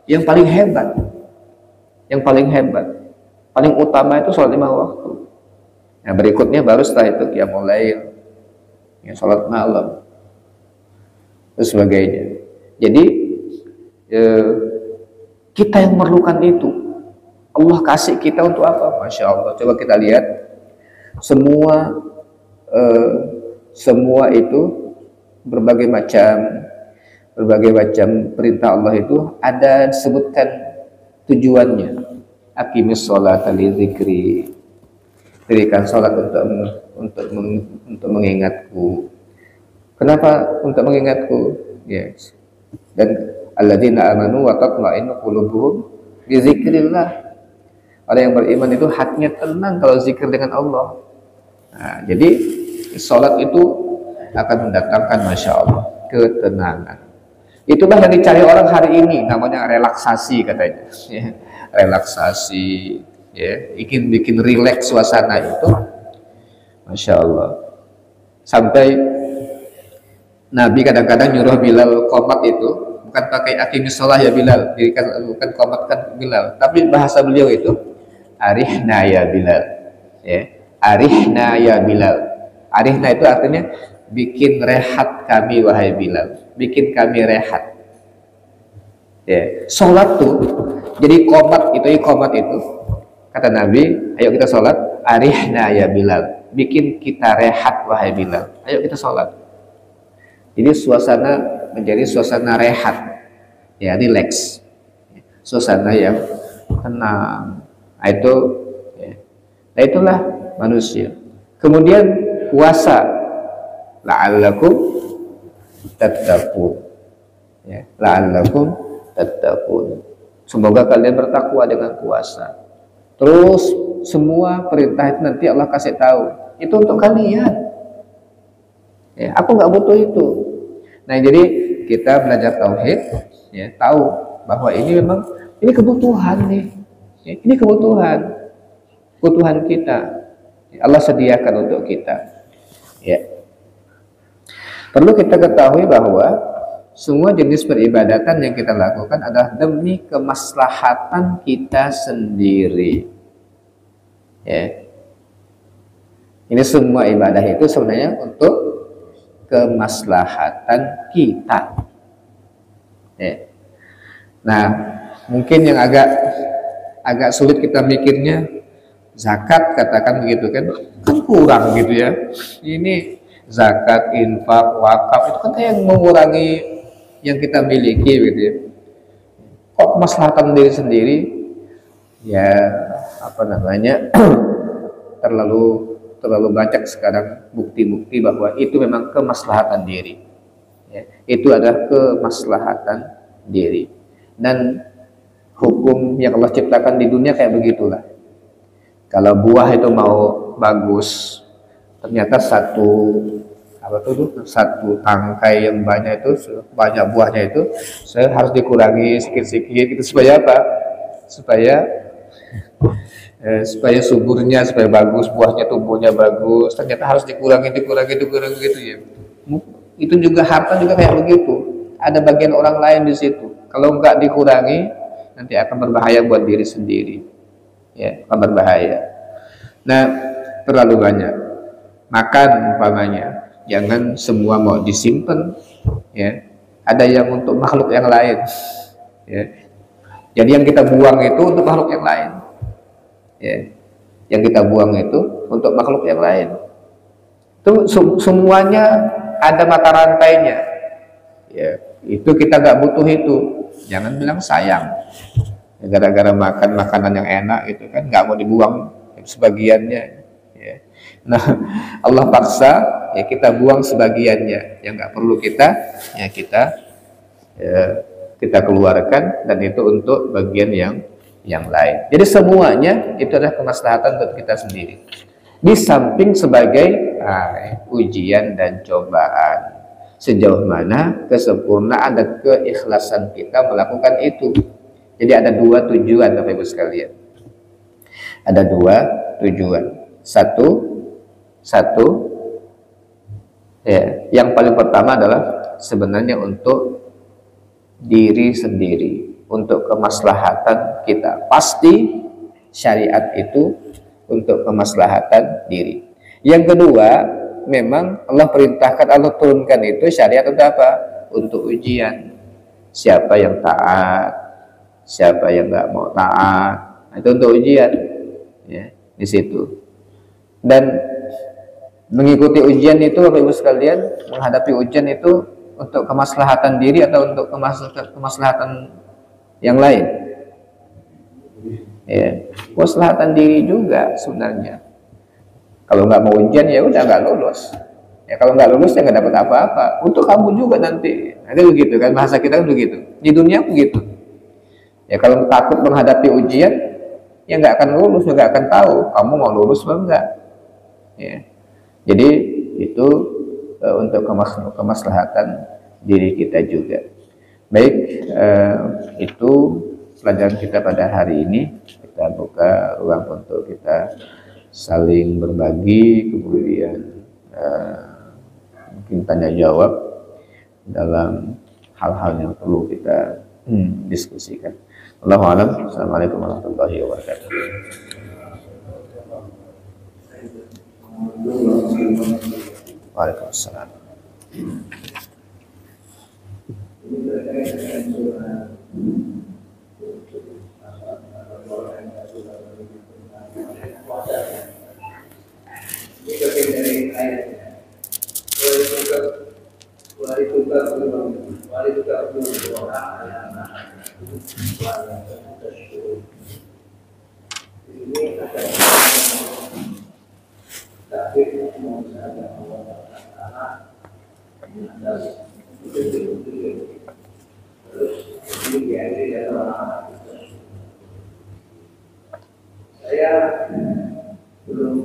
[SPEAKER 1] yang paling hebat, paling utama itu sholat 5 waktu. Nah, berikutnya baru setelah itu qiyamul lail, ya, sholat malam, dan sebagainya. Jadi kita yang memerlukan itu. Allah kasih kita untuk apa? Masya Allah. Coba kita lihat semua itu berbagai macam perintah Allah itu ada disebutkan tujuannya. Aqimis sholata li dzikri, dirikan sholat untuk mengingatku. Kenapa untuk mengingatku? Yes. Dan alladzina amanu wa tatma'innu qulubuhum bi dzikrillah. Orang yang beriman itu hatinya tenang kalau zikir dengan Allah. Nah, jadi sholat itu akan mendatangkan, masya Allah, ketenangan. Itulah yang dicari orang hari ini, namanya relaksasi katanya. Ya, relaksasi, ya, ingin bikin rileks suasana itu, masya Allah. Sampai Nabi kadang-kadang nyuruh Bilal qomat itu, bukan pakai aqimis sholah ya Bilal, bukan qomatkan Bilal, tapi bahasa beliau itu arihna ya Bilal, ya, arihna ya Bilal. Arihna itu artinya bikin rehat kami wahai Bilal, bikin kami rehat. Ya, sholat tuh jadi qomat itu kata Nabi, ayo kita sholat, arihna ya Bilal, bikin kita rehat wahai Bilal, ayo kita sholat. Jadi suasana menjadi suasana rehat, ya, relax, suasana yang tenang. Nah, itu, ya. Nah, itulah manusia. Kemudian puasa, la'allakum tattaqun, ya, la'allakum tattaqun. Semoga kalian bertakwa dengan puasa. Terus semua perintah itu nanti Allah kasih tahu, itu untuk kalian. Ya, aku nggak butuh itu. Nah, jadi kita belajar tauhid, ya, tahu bahwa ini memang ini kebutuhan nih, ya, ini kebutuhan kita. Allah sediakan untuk kita. Ya. Perlu kita ketahui bahwa semua jenis peribadatan yang kita lakukan adalah demi kemaslahatan kita sendiri. Ya. Ini semua ibadah itu sebenarnya untuk kemaslahatan kita. Ya. Nah, mungkin yang agak sulit kita mikirnya, zakat katakan begitu kan kurang gitu ya. Ini
[SPEAKER 2] zakat, infak, wakaf itu kan yang mengurangi yang kita miliki gitu ya. Kok kemaslahatan diri sendiri ya apa namanya terlalu banyak sekarang bukti-bukti bahwa itu memang kemaslahatan diri ya. Itu adalah kemaslahatan diri, dan hukum yang Allah ciptakan di dunia kayak begitulah. Kalau buah itu mau bagus, ternyata satu tangkai yang banyak itu, banyak buahnya itu harus dikurangi sikit-sikit gitu supaya apa? Supaya suburnya, supaya bagus, buahnya tumbuhnya bagus, ternyata harus dikurangi gitu ya. Itu juga harta juga kayak begitu, ada bagian orang lain di situ. Kalau nggak dikurangi nanti akan berbahaya buat diri sendiri ya, akan berbahaya. Nah, terlalu banyak makan umpamanya, jangan semua mau disimpan ya, ada yang untuk makhluk yang lain ya. Jadi yang kita buang itu untuk makhluk yang lain ya, yang kita buang itu untuk makhluk yang lain. Itu semuanya ada mata rantainya ya. Itu kita nggak butuh itu, jangan bilang sayang ya, gara-gara makan makanan yang enak itu kan nggak mau dibuang sebagiannya ya. Nah, Allah paksa ya kita buang sebagiannya yang nggak perlu kita keluarkan, dan itu untuk bagian yang lain. Jadi semuanya itu adalah kemaslahatan untuk kita sendiri, di samping sebagai ujian dan cobaan sejauh mana kesempurnaan dan keikhlasan kita melakukan itu. Jadi ada dua tujuan Bapak Ibu sekalian, ada dua tujuan. Satu ya, yang paling pertama adalah sebenarnya untuk diri sendiri, untuk kemaslahatan kita. Pasti syariat itu untuk kemaslahatan diri. Yang kedua, memang Allah perintahkan, Allah turunkan itu syariat untuk apa? Untuk ujian. Siapa yang taat, siapa yang nggak mau taat, itu untuk ujian ya, di situ. Dan mengikuti ujian itu Bapak Ibu sekalian, menghadapi ujian itu untuk kemaslahatan diri atau untuk kemaslahatan yang lain ya, kemaslahatan diri juga sebenarnya. Kalau nggak mau ujian ya udah nggak lulus ya, kalau nggak lulus ya nggak dapat apa-apa, untuk kamu juga nanti. Ada begitu kan, bahasa kita kan begitu, di dunia begitu ya. Kalau takut menghadapi ujian ya nggak akan lulus, nggak akan tahu kamu mau lulus atau enggak ya. Jadi itu untuk kemaslahatan diri kita juga. Baik, itu pelajaran kita pada hari ini. Kita buka ruang untuk kita saling berbagi, kemudian mungkin tanya jawab dalam hal-hal yang perlu kita diskusikan. Allahu a'lam. Assalamualaikum warahmatullahi wabarakatuh. Waalaikumsalam.
[SPEAKER 1] Saya belum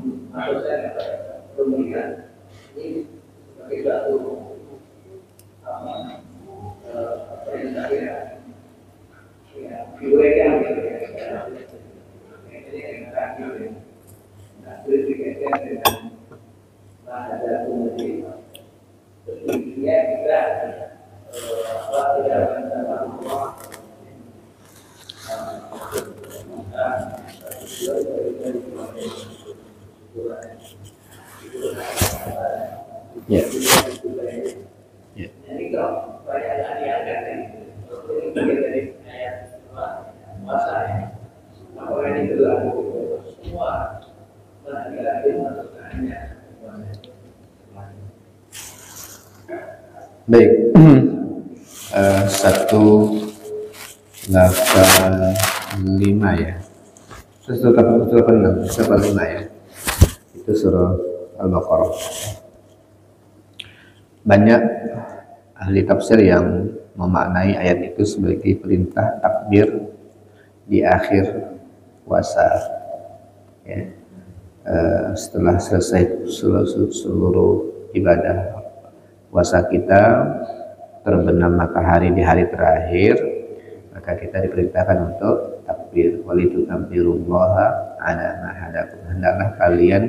[SPEAKER 1] melihat ini sebagai satu
[SPEAKER 2] Ya.
[SPEAKER 1] Baik. 185 ya. 185 ya. Itu surah Al-Baqarah. Banyak ahli tafsir yang memaknai ayat itu sebagai perintah takbir di akhir puasa. Ya. Setelah selesai seluruh ibadah puasa kita, terbenam matahari di hari terakhir, maka kita diperintahkan untuk takbir. Walitukabbirullaha ala ma hadakum. Hendaklah kalian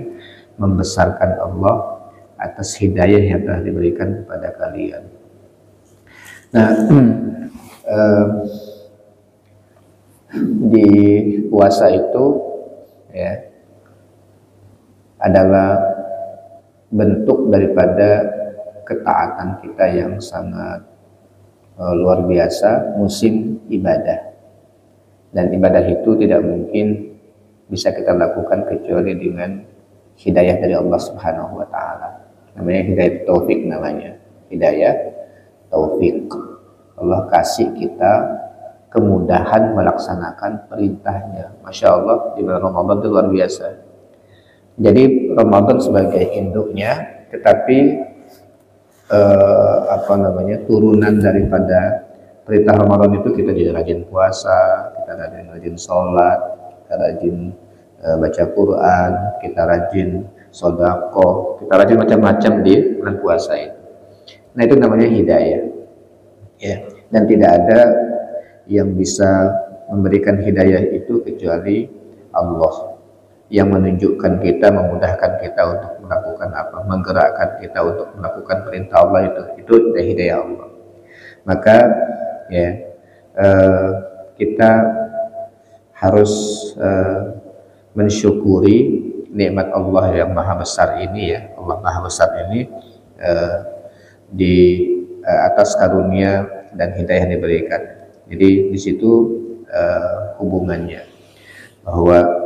[SPEAKER 1] membesarkan Allah atas hidayah yang telah diberikan kepada kalian. Nah, di puasa itu ya adalah bentuk daripada ketaatan kita yang sangat luar biasa, musim ibadah. Dan ibadah itu tidak mungkin bisa kita lakukan kecuali dengan hidayah dari Allah Subhanahu wa taala. Namanya hidayah taufik namanya. Hidayah taufik. Allah kasih kita kemudahan melaksanakan perintahnya. Masya Allah, di bulan Ramadan itu luar biasa. Jadi Ramadan sebagai induknya, tetapi turunan daripada perintah Ramadan itu kita jadi rajin puasa, kita rajin sholat, kita rajin baca Quran, kita rajin sodako, kita rajin macam-macam di bulan puasa itu. Nah, itu namanya hidayah ya. Dan tidak ada yang bisa memberikan hidayah itu kecuali Allah, yang menunjukkan kita, memudahkan kita untuk melakukan apa, menggerakkan kita untuk melakukan perintah Allah itu dari hidayah Allah. Maka ya kita harus mensyukuri nikmat Allah yang maha besar ini ya. Allah maha besar ini di atas karunia dan hidayah yang diberikan. Jadi di situ hubungannya bahwa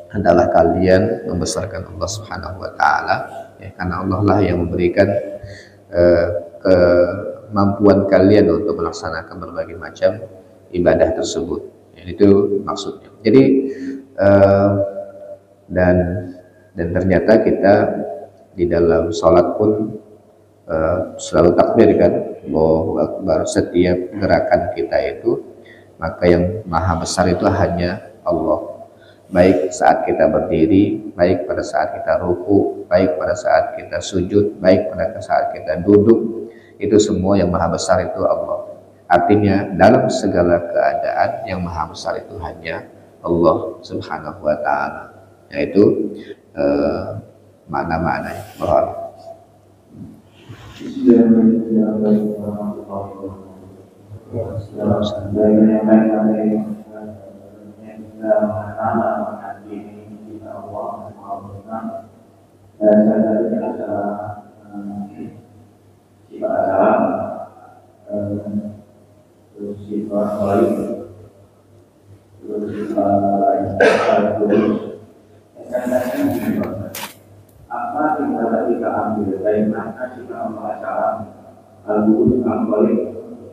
[SPEAKER 1] adalah kalian membesarkan Allah Subhanahu wa taala ya, karena Allah lah yang memberikan kemampuan kalian untuk melaksanakan berbagai macam ibadah tersebut ya, itu maksudnya. Jadi dan ternyata kita di dalam sholat pun selalu takbir kan, Allahu Akbar. Setiap gerakan kita itu, maka yang maha besar itu hanya Allah. Baik saat kita berdiri, baik pada saat kita ruku, baik pada saat kita sujud, baik pada saat kita duduk, itu semua yang maha besar itu Allah. Artinya dalam segala keadaan yang maha besar itu hanya Allah Subhanahu wa taala. Yaitu makna-maknanya bahwa
[SPEAKER 3] apa kita ambil dari mana kita membaca al-Qur'an al-Karim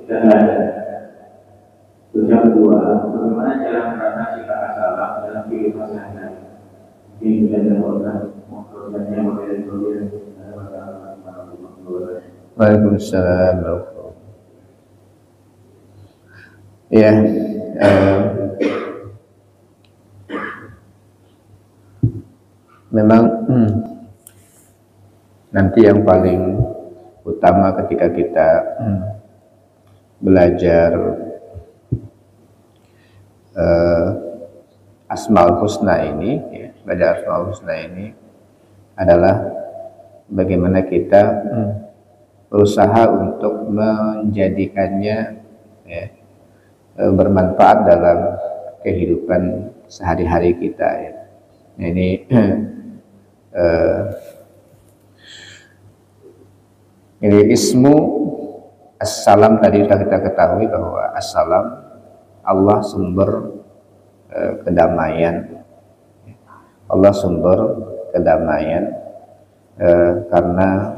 [SPEAKER 3] dan ada. Terus yang kedua, bagaimana cara merasa jika salah dalam kehidupan sehari-hari? Ini bisa dilakukan maksudnya model kemudian.
[SPEAKER 1] Waalaikumsalam. Ya, memang nanti yang paling utama ketika kita belajar Asmaul Husna ini, ya, belajar Asmaul Husna ini adalah bagaimana kita berusaha untuk menjadikannya ya, bermanfaat dalam kehidupan sehari-hari kita ya. Nah, ini ini ismu Assalam tadi sudah kita ketahui bahwa Assalam Allah sumber kedamaian. Allah sumber kedamaian karena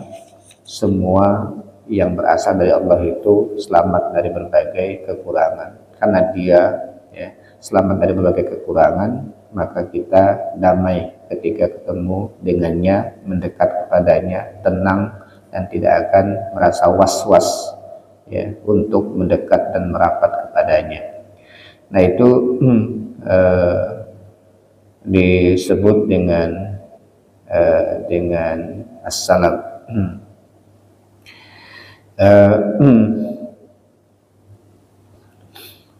[SPEAKER 1] semua
[SPEAKER 2] yang berasal dari Allah itu selamat dari berbagai kekurangan. Karena dia ya, selamat dari berbagai kekurangan, maka kita damai ketika ketemu dengannya, mendekat kepadanya, tenang dan tidak akan merasa was-was ya untuk mendekat dan merapat kepadanya. Nah itu disebut dengan as-salam.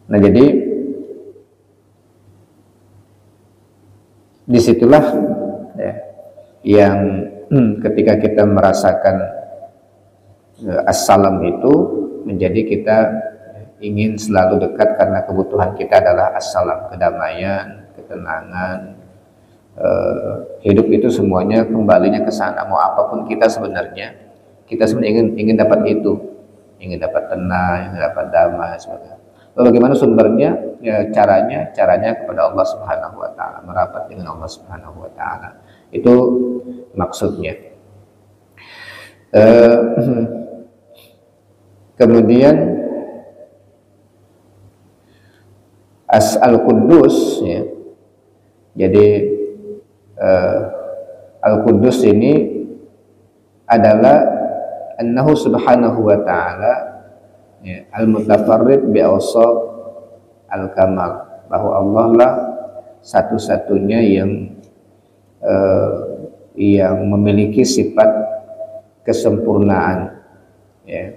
[SPEAKER 2] Nah jadi disitulah ya, yang ketika kita merasakan as-salam itu menjadi kita ingin selalu dekat karena kebutuhan kita adalah as-salam, kedamaian, ketenangan. Hidup itu semuanya kembalinya ke sana. Mau apapun kita sebenarnya ingin dapat itu, ingin dapat tenang, ingin dapat damai, sebagainya. Lalu bagaimana sumbernya? Ya, caranya kepada Allah Subhanahu wa taala, merapat dengan Allah Subhanahu wa taala. Itu maksudnya. Kemudian Al-Quddus ya. Jadi Al-Quddus ini adalah annahu subhanahu wa ta'ala ya, al-mutafarrid bi awsaf al-kamal, bahwa Allah lah satu-satunya yang memiliki sifat kesempurnaan ya.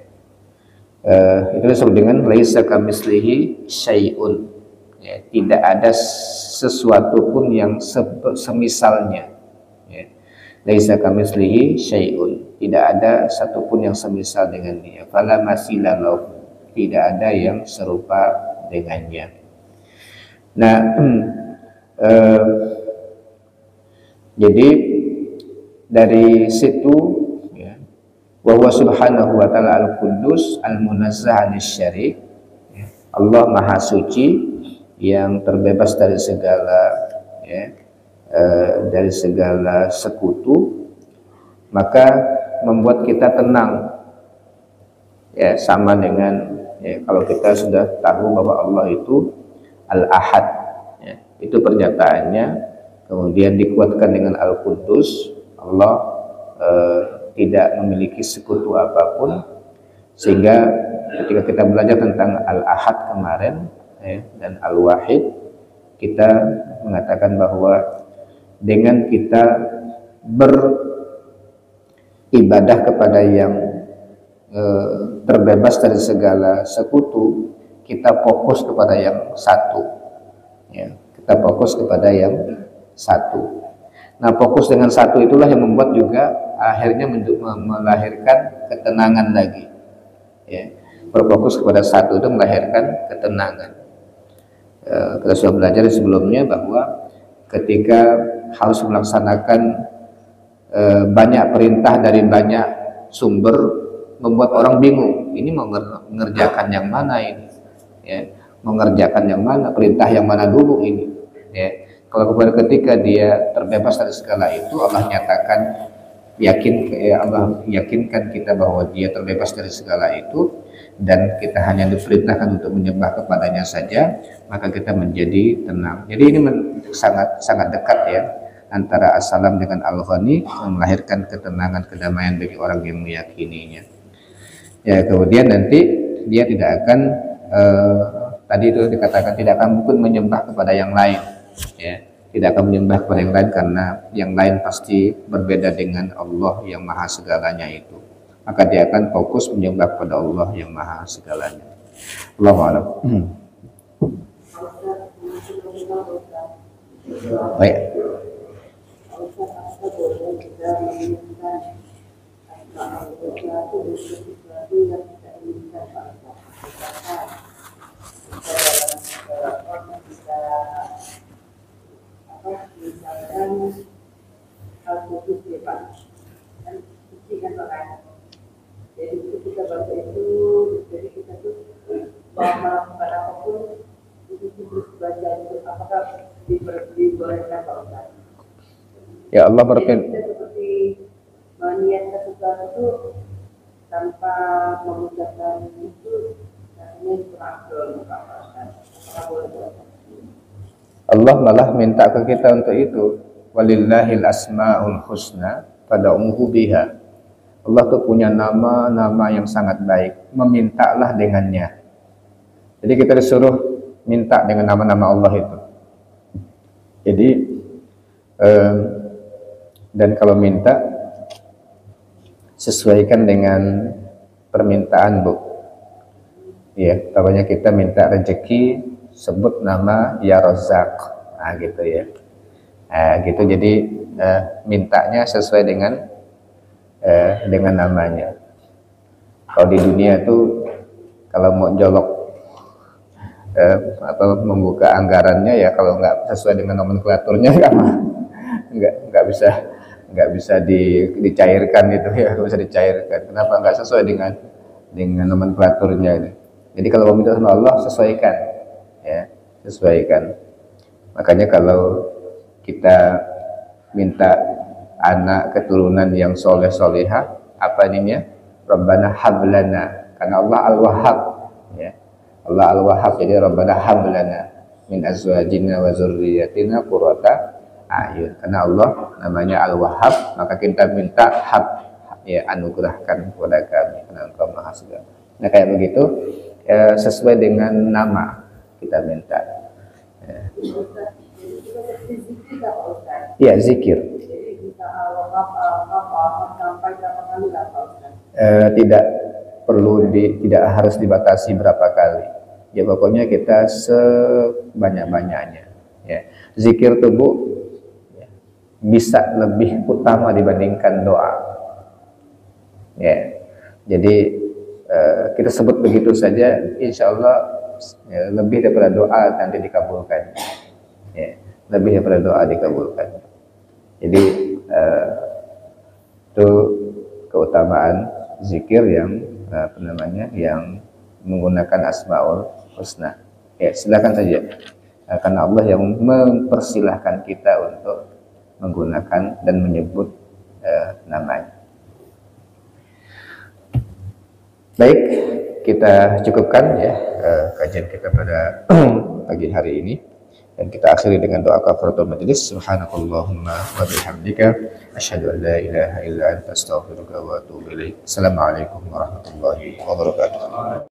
[SPEAKER 2] Itu disebut dengan laisa kamitslihi syai'un ya, tidak ada sesuatu pun yang semisalnya ya. Laisa kamitslihi syai'un, tidak ada satupun yang semisal dengan dia. Fala masila lahu, tidak ada yang serupa dengannya. Nah, jadi dari situ ya, wa huwa subhanahu wa ta'ala al-quddus al-munazzah 'anil syarik ya, Allah maha suci yang terbebas dari segala ya, dari segala sekutu, maka membuat kita tenang ya, sama dengan ya, kalau kita sudah tahu bahwa Allah itu Al-Ahad ya, itu pernyataannya, kemudian dikuatkan dengan Al-Quddus, Allah tidak memiliki sekutu apapun, sehingga ketika kita belajar tentang Al-Ahad kemarin ya, dan Al-Wahid, kita mengatakan bahwa dengan kita beribadah kepada yang terbebas dari segala sekutu, kita fokus kepada yang satu ya, kita fokus kepada yang satu. Nah, fokus dengan satu itulah yang membuat juga akhirnya melahirkan ketenangan lagi ya. Berfokus kepada satu itu melahirkan ketenangan. Kita sudah belajar sebelumnya bahwa ketika harus melaksanakan banyak perintah dari banyak sumber, membuat orang bingung, ini mau mengerjakan yang mana ini ya, mengerjakan yang mana, perintah yang mana dulu ini ya. Kalau ketika dia terbebas dari segala itu, Allah nyatakan Allah yakinkan kita bahwa dia terbebas dari segala itu, dan kita hanya diperintahkan untuk menyembah kepadanya saja, maka kita menjadi tenang. Jadi ini sangat dekat ya, antara as-salam dengan al-ghani, melahirkan ketenangan, kedamaian bagi orang yang meyakininya ya. Kemudian nanti dia tidak akan tadi itu dikatakan tidak akan mungkin menyembah kepada yang lain ya, tidak akan menyembah kepada yang lain, karena yang lain pasti berbeda dengan Allah yang maha segalanya itu, maka dia akan fokus menyembah kepada Allah yang maha segalanya. Allahu a'lam. Baik.
[SPEAKER 4] Jadi kita baca itu, jadi kita tuh melakukan apapun itu terus baca itu, apakah dibolehkan Pak Ustaz?
[SPEAKER 2] Ya Allah berfirman.
[SPEAKER 4] Kita seperti meniatkan sesuatu itu tanpa mengucapkan itu, ini kurang apakah boleh buat?
[SPEAKER 2] Allah malah minta ke kita untuk itu. Walillahil asmaul husna fad'uhu biha. Allah tuh punya nama-nama yang sangat baik. Memintalah dengannya. Jadi kita disuruh minta dengan nama-nama Allah itu. Jadi dan kalau minta sesuaikan dengan permintaan, Bu. Ya, pokoknya kita minta rezeki, sebut nama ya Razzaq, nah gitu ya, gitu. Jadi mintanya sesuai dengan namanya. Kalau di dunia tuh kalau mau jolok atau membuka anggarannya ya, kalau nggak sesuai dengan nomenklaturnya nggak bisa dicairkan gitu ya, nggak bisa dicairkan. Kenapa? Nggak sesuai dengan nomenklaturnya ini. Jadi kalau meminta sama Allah, sesuaikan. Ya, sesuaikan. Makanya kalau kita minta anak keturunan yang soleh solehah, apa ininya? Rabbana hablana, karena Allah al-Wahhab, ya. Allah al-Wahhab, jadi Rabbana hablana min azwajina wa dzurriyyatina qurrata ayun. Karena Allah namanya al-Wahhab, maka kita minta ya, anugerahkan kepada kami karena Engkau Maha Segala. Nah kayak begitu, sesuai dengan nama kita minta. Ya, zikir. Tidak perlu tidak harus dibatasi berapa kali. Ya pokoknya kita sebanyak-banyaknya. Ya. Zikir tubuh ya, bisa lebih utama dibandingkan doa. Ya. Jadi kita sebut begitu saja, insya Allah ya, lebih daripada doa nanti dikabulkan. Ya, lebih daripada doa dikabulkan. Jadi itu keutamaan zikir yang yang menggunakan asmaul husna. Ya, silakan saja. Karena Allah yang mempersilahkan kita untuk menggunakan dan menyebut namanya. Baik, kita cukupkan ya kajian kita pada pagi hari ini, dan kita akhiri dengan doa kafaratul majelis. Subhanakallahumma wa bihamdika asyhadu an la ilaha illa anta astaghfiruka wa atubu ilaik. Assalamualaikum warahmatullahi wabarakatuh.